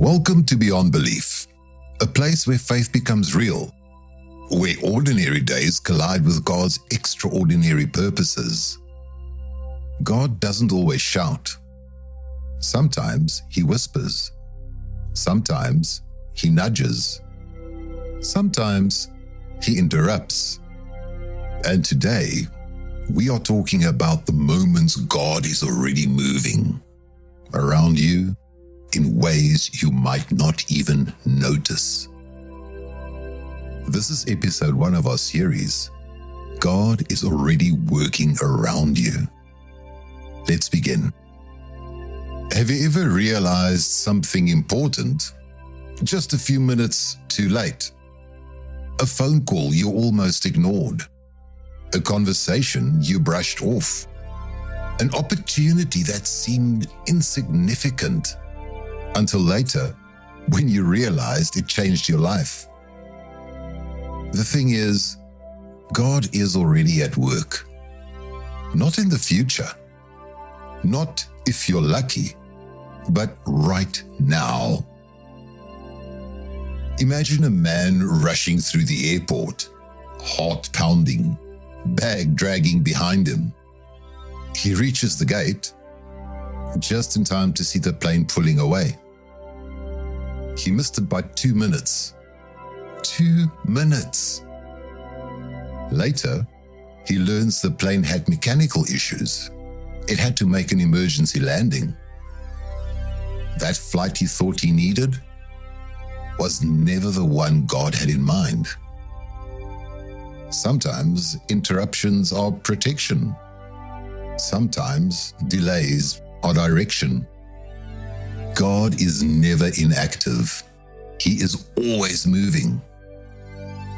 Welcome to Beyond Belief, a place where faith becomes real, where ordinary days collide with God's extraordinary purposes. God doesn't always shout. Sometimes He whispers. Sometimes He nudges. Sometimes He interrupts. And today, we are talking about the moments God is already moving around you in ways you might not even notice. This is episode 1 of our series, God is already working around you. Let's begin. Have you ever realized something important just a few minutes too late? A phone call you almost ignored. A conversation you brushed off. An opportunity that seemed insignificant until later when you realized it changed your life. The thing is, God is already at work. Not in the future. Not if you're lucky, but right now. Imagine a man rushing through the airport, heart pounding, bag dragging behind him. He reaches the gate just in time to see the plane pulling away. He missed it by 2 minutes. 2 minutes. Later, he learns the plane had mechanical issues. It had to make an emergency landing. That flight he thought he needed was never the one God had in mind. Sometimes interruptions are protection. Sometimes delays are direction. God is never inactive. He is always moving.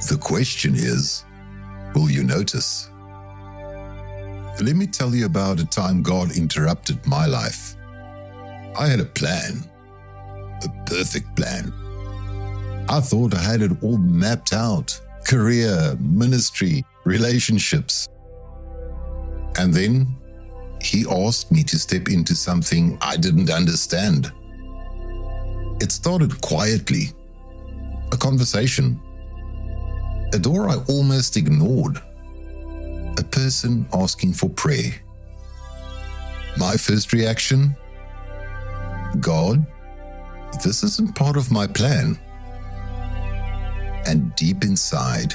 The question is, will you notice? Let me tell you about a time God interrupted my life. I had a plan, a perfect plan. I thought I had it all mapped out. Career, ministry, relationships. And then He asked me to step into something I didn't understand. It started quietly. A conversation. A door I almost ignored. A person asking for prayer. My first reaction? God, this isn't part of my plan. And deep inside,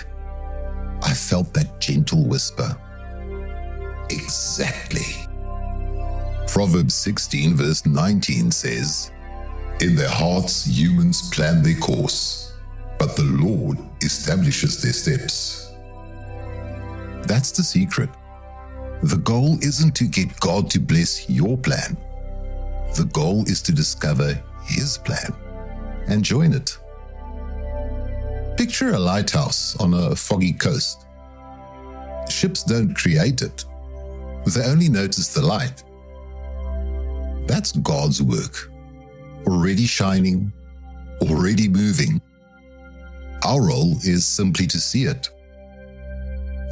I felt that gentle whisper. Exactly. Proverbs 16 verse 19 says, "In their hearts humans plan their course, but the Lord establishes their steps." That's the secret. The goal isn't to get God to bless your plan. The goal is to discover His plan and join it. Picture a lighthouse on a foggy coast. Ships don't create it. They only notice the light. That's God's work. Already shining, already moving. Our role is simply to see it.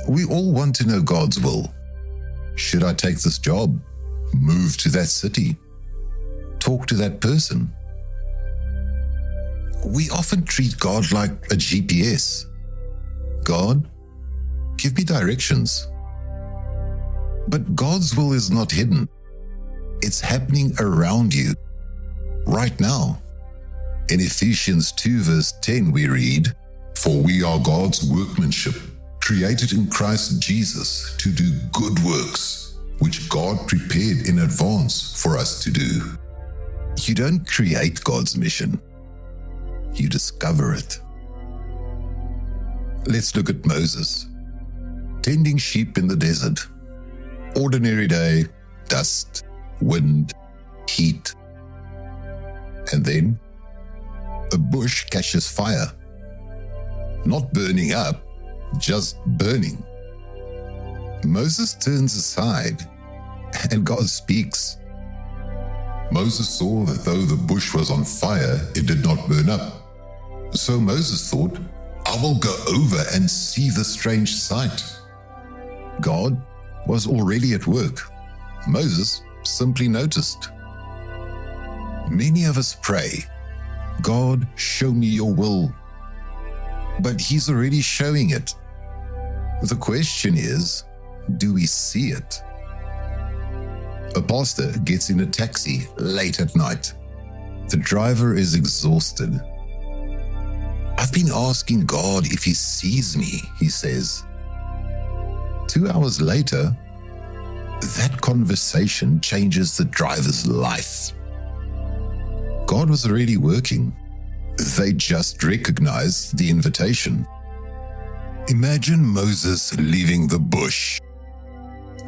We all want to know God's will. Should I take this job? Move to that city? Talk to that person? We often treat God like a GPS. God, give me directions. But God's will is not hidden. It's happening around you, right now. In Ephesians 2 verse 10 we read, "For we are God's workmanship, created in Christ Jesus to do good works, which God prepared in advance for us to do." You don't create God's mission. You discover it. Let's look at Moses, tending sheep in the desert. Ordinary day, dust, wind, heat. And then a bush catches fire. Not burning up, just burning. Moses turns aside and God speaks. Moses saw that though the bush was on fire, it did not burn up. So Moses thought, I will go over and see the strange sight. God was already at work. Moses simply noticed. Many of us pray, God, show me your will. But He's already showing it. The question is, do we see it? A pastor gets in a taxi late at night. The driver is exhausted. I've been asking God if He sees me, he says. 2 hours later, that conversation changes the driver's life. God was already working. They just recognized the invitation. Imagine Moses leaving the bush,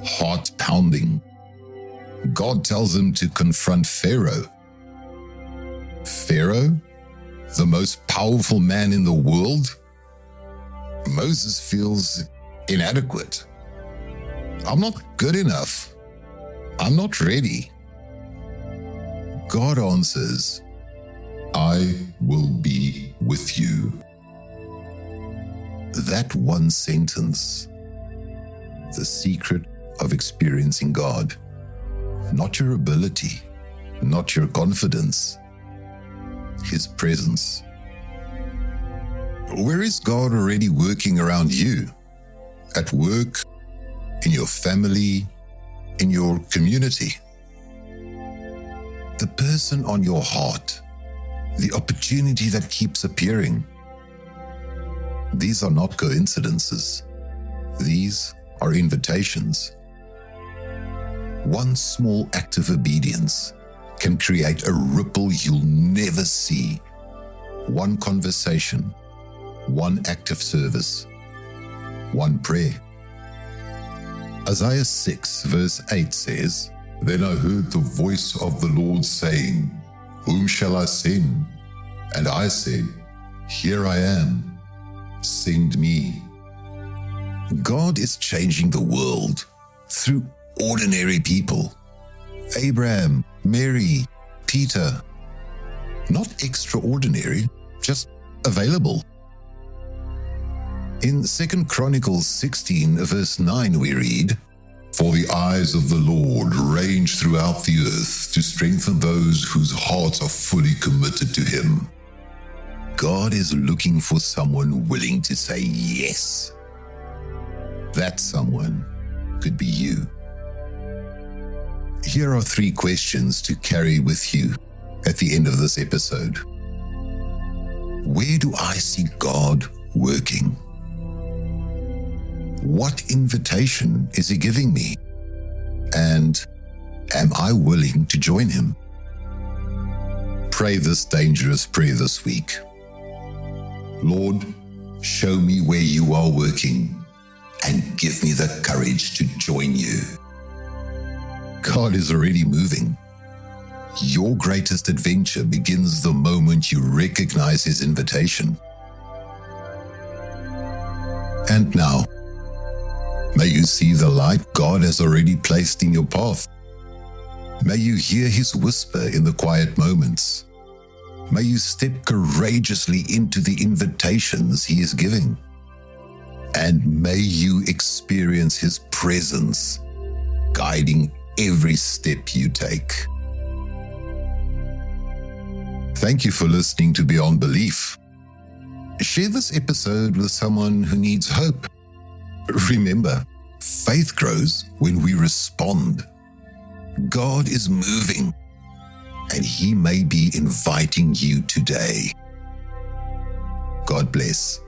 heart pounding. God tells him to confront Pharaoh. Pharaoh, the most powerful man in the world? Moses feels inadequate. I'm not good enough. I'm not ready. God answers, I will be with you. That one sentence, the secret of experiencing God. Not your ability, not your confidence, His presence. Where is God already working around you? At work, in your family, in your community? The person on your heart, the opportunity that keeps appearing. These are not coincidences. These are invitations. One small act of obedience can create a ripple you'll never see. One conversation, one act of service, one prayer. Isaiah 6 verse 8 says, Then I heard the voice of the Lord saying, Whom shall I send? And I said, Here I am, send me. God is changing the world through ordinary people. Abraham, Mary, Peter. Not extraordinary, just available. In 2 Chronicles 16 verse 9 we read, For the eyes of the Lord range throughout the earth to strengthen those whose hearts are fully committed to Him. God is looking for someone willing to say yes. That someone could be you. Here are 3 questions to carry with you at the end of this episode. Where do I see God working? What invitation is He giving me? And am I willing to join Him? Pray this dangerous prayer this week. Lord, show me where you are working and give me the courage to join you. God is already moving. Your greatest adventure begins the moment you recognize His invitation. And now, may you see the light God has already placed in your path. May you hear His whisper in the quiet moments. May you step courageously into the invitations He is giving. And may you experience His presence, guiding every step you take. Thank you for listening to Beyond Belief. Share this episode with someone who needs hope. Remember, faith grows when we respond. God is moving, and He may be inviting you today. God bless.